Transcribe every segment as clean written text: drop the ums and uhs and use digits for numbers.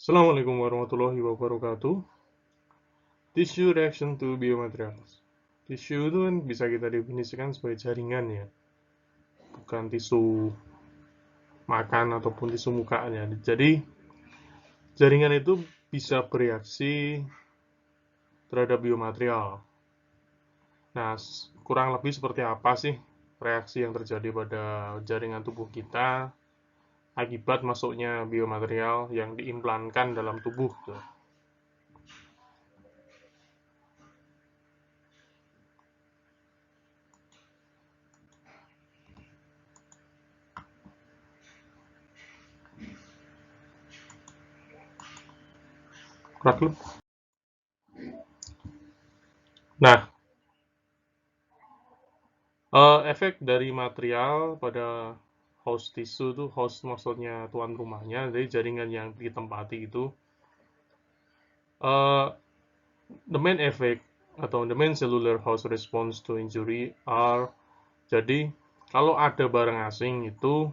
Assalamualaikum warahmatullahi wabarakatuh. Tissue reaction to biomaterials. Tisu itu kan bisa kita definisikan sebagai jaringan ya, bukan tisu makan ataupun tisu mukanya. Jadi jaringan itu bisa bereaksi terhadap biomaterial. Nah, kurang lebih seperti apa sih reaksi yang terjadi pada jaringan tubuh kita akibat masuknya biomaterial yang diimplankan dalam tubuh tuh. Nah, efek dari material pada host tisu itu, host maksudnya tuan rumahnya, jadi jaringan yang ditempati itu, uh, the main effect atau the main cellular host response to injury are, jadi kalau ada barang asing itu,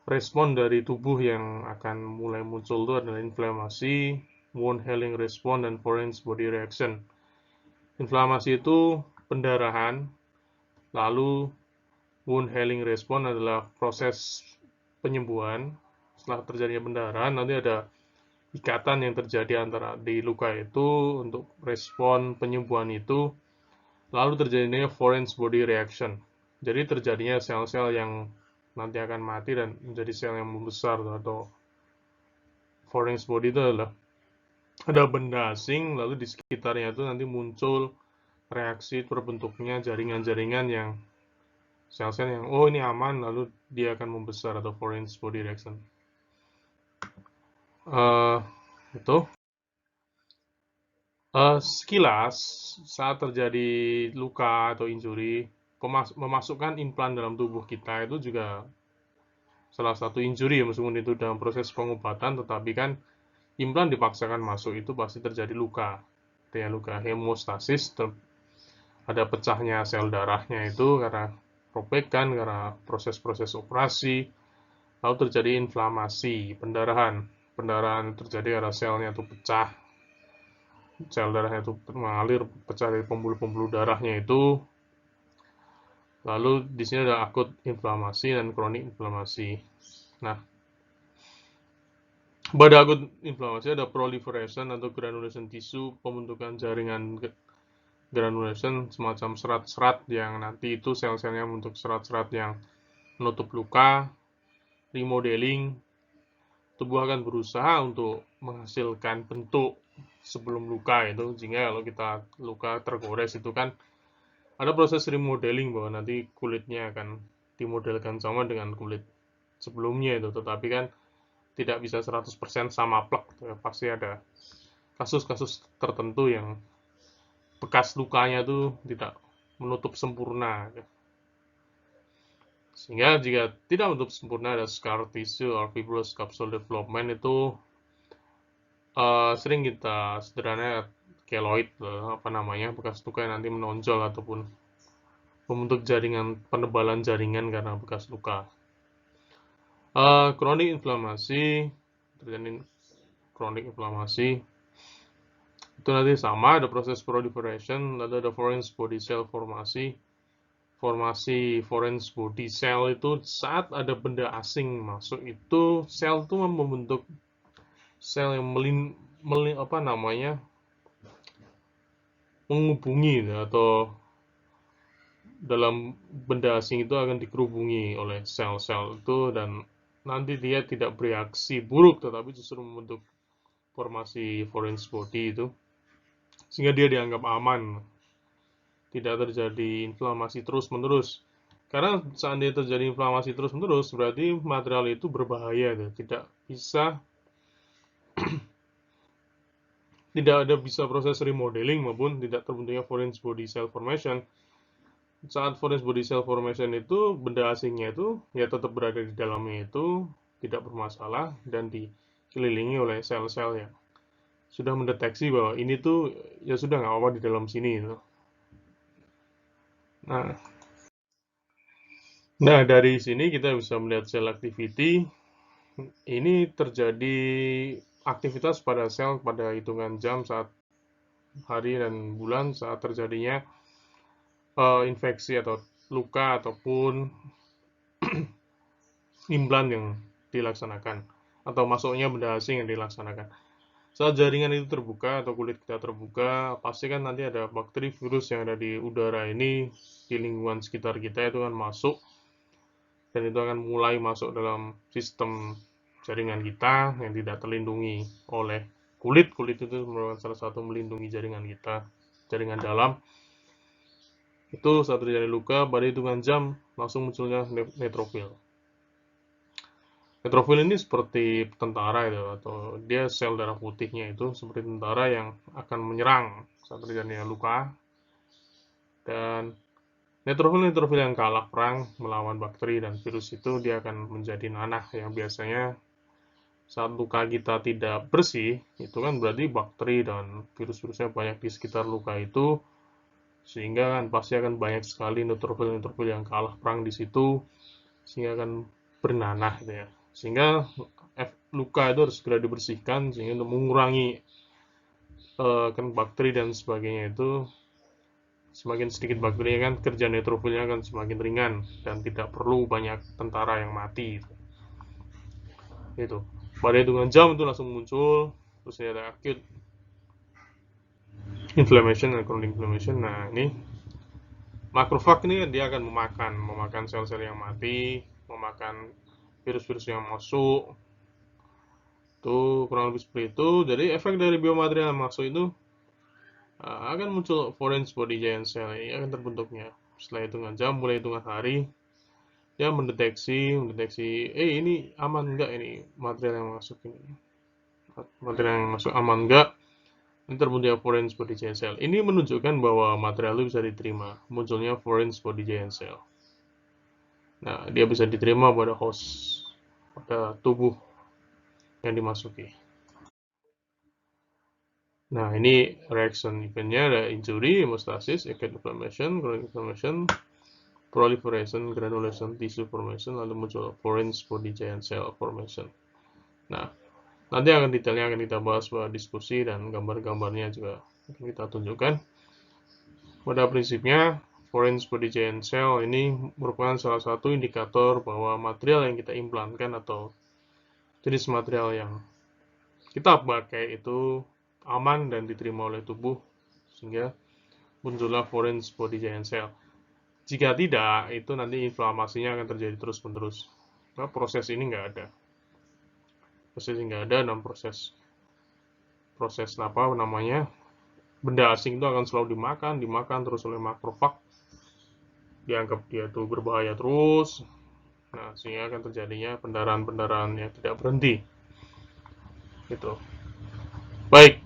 respon dari tubuh yang akan mulai muncul itu adalah inflamasi, wound healing response, dan foreign body reaction. Inflamasi itu pendarahan, lalu wound healing response adalah proses penyembuhan. Setelah terjadinya pendarahan, nanti ada ikatan yang terjadi antara di luka itu untuk respon penyembuhan itu. Lalu terjadinya foreign body reaction. Jadi terjadinya sel-sel yang nanti akan mati dan menjadi sel yang membesar, atau foreign body itu adalah ada benda asing, lalu di sekitarnya itu nanti muncul reaksi terbentuknya jaringan-jaringan yang sel-sel yang ini aman, lalu dia akan membesar atau foreign body reaction. Itu sekilas saat terjadi luka atau injury, memasukkan implan dalam tubuh kita itu juga salah satu injury ya, meskipun itu dalam proses pengobatan, tetapi kan implan dipaksakan masuk itu pasti terjadi luka. Ya, luka hemostasis, ada pecahnya sel darahnya itu karena robekan, karena proses-proses operasi, lalu terjadi inflamasi, pendarahan. Pendarahan terjadi karena selnya itu pecah, sel darahnya itu mengalir, pecah dari pembuluh-pembuluh darahnya itu. Lalu di sini ada akut inflamasi dan kronik inflamasi. Nah, pada akut inflamasi ada proliferation atau granulation tisu, pembentukan jaringan granulation semacam serat-serat yang nanti itu sel-selnya membentuk serat-serat yang menutup luka. Remodeling, tubuh akan berusaha untuk menghasilkan bentuk sebelum luka itu, sehingga kalau kita luka tergores itu kan ada proses remodeling bahwa nanti kulitnya akan dimodelkan sama dengan kulit sebelumnya itu, tetapi kan tidak bisa 100% sama plek, pasti ada kasus-kasus tertentu yang bekas lukanya itu tidak menutup sempurna, sehingga jika tidak menutup sempurna ada scar tissue or fibrous capsule development itu sering kita sederhananya keloid, apa namanya, bekas luka yang nanti menonjol ataupun membentuk jaringan, penebalan jaringan karena bekas luka. Kronik inflamasi, terjadi kronik inflamasi itu nanti sama, ada proses proliferation, lalu ada foreign body cell formasi. Formasi foreign body cell itu saat ada benda asing masuk itu, sel itu membentuk sel yang menghubungi, atau dalam benda asing itu akan dikerubungi oleh sel-sel itu, dan nanti dia tidak bereaksi buruk tetapi justru membentuk formasi foreign body itu, sehingga dia dianggap aman, tidak terjadi inflamasi terus-menerus. Karena saat dia terjadi inflamasi terus-menerus berarti material itu berbahaya, tidak ada bisa proses remodeling maupun tidak terbentuknya foreign body cell formation. Saat foreign body cell formation itu benda asingnya itu ya tetap berada di dalamnya itu, tidak bermasalah, dan dikelilingi oleh sel-sel yang sudah mendeteksi bahwa ini tuh ya sudah nggak apa-apa di dalam sini itu. Nah, dari sini kita bisa melihat sel activity. ini terjadi aktivitas pada sel pada hitungan jam saat hari dan bulan saat terjadinya infeksi atau luka ataupun implan yang dilaksanakan atau masuknya benda asing yang dilaksanakan. Saat jaringan itu terbuka atau kulit kita terbuka, pasti kan nanti ada bakteri virus yang ada di udara ini, di lingkungan sekitar kita itu kan masuk, dan itu akan mulai masuk dalam sistem jaringan kita yang tidak terlindungi oleh kulit. Kulit itu merupakan salah satu melindungi jaringan kita, jaringan dalam. Itu saat terjadi luka, pada hitungan jam langsung munculnya neutrofil. Neutrofil ini seperti tentara itu, atau dia sel darah putihnya itu seperti tentara yang akan menyerang saat terjadinya luka. Dan neutrofil yang kalah perang melawan bakteri dan virus itu dia akan menjadi nanah yang biasanya saat luka kita tidak bersih, itu kan berarti bakteri dan virus-virusnya banyak di sekitar luka itu, sehingga kan pasti akan banyak sekali neutrofil yang kalah perang di situ, sehingga akan bernanah gitu ya. Sehingga luka itu harus segera dibersihkan sehingga untuk mengurangi kan bakteri dan sebagainya itu, semakin sedikit bakteri kan kerja neutrofilnya akan semakin ringan dan tidak perlu banyak tentara yang mati itu. Pada hitungan jam itu langsung muncul, terus ada acute inflammation dan chronic inflammation. Nah, ini makrofag ini dia akan memakan sel-sel yang mati, memakan virus-virus yang masuk. Tuh kurang lebih seperti itu. Jadi efek dari biomaterial yang masuk itu akan muncul foreign body giant cell, ini akan terbentuknya setelah hitungan jam, mulai hitungan hari. Ya mendeteksi ini aman enggak, ini material yang masuk aman enggak, ini terbentuknya foreign body giant cell. Ini menunjukkan bahwa material itu bisa diterima, munculnya foreign body giant cell. Nah, dia bisa diterima pada host, pada tubuh yang dimasuki. Nah, ini reaction eventnya ada injury, hemostasis, acute inflammation, chronic inflammation, proliferation, granulation, tissue formation, lalu muncul foreign body giant cell formation. Nah, nanti akan detailnya akan kita bahas pada diskusi dan gambar-gambarnya juga akan kita tunjukkan. Pada prinsipnya, foreign body giant cell ini merupakan salah satu indikator bahwa material yang kita implankan atau jenis material yang kita pakai itu aman dan diterima oleh tubuh, sehingga muncullah foreign body giant cell. Jika tidak, itu nanti inflamasinya akan terjadi terus-menerus. Nah, proses ini nggak ada. Dan proses apa namanya, benda asing itu akan selalu dimakan terus oleh makrofag. Dianggap dia itu berbahaya terus. Nah, sehingga akan terjadinya pendarahan-pendarahan yang tidak berhenti. Gitu. Baik,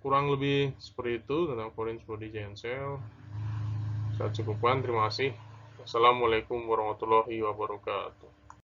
kurang lebih seperti itu tentang foreign body giant cell. Saya cukupkan, terima kasih. Wassalamualaikum warahmatullahi wabarakatuh.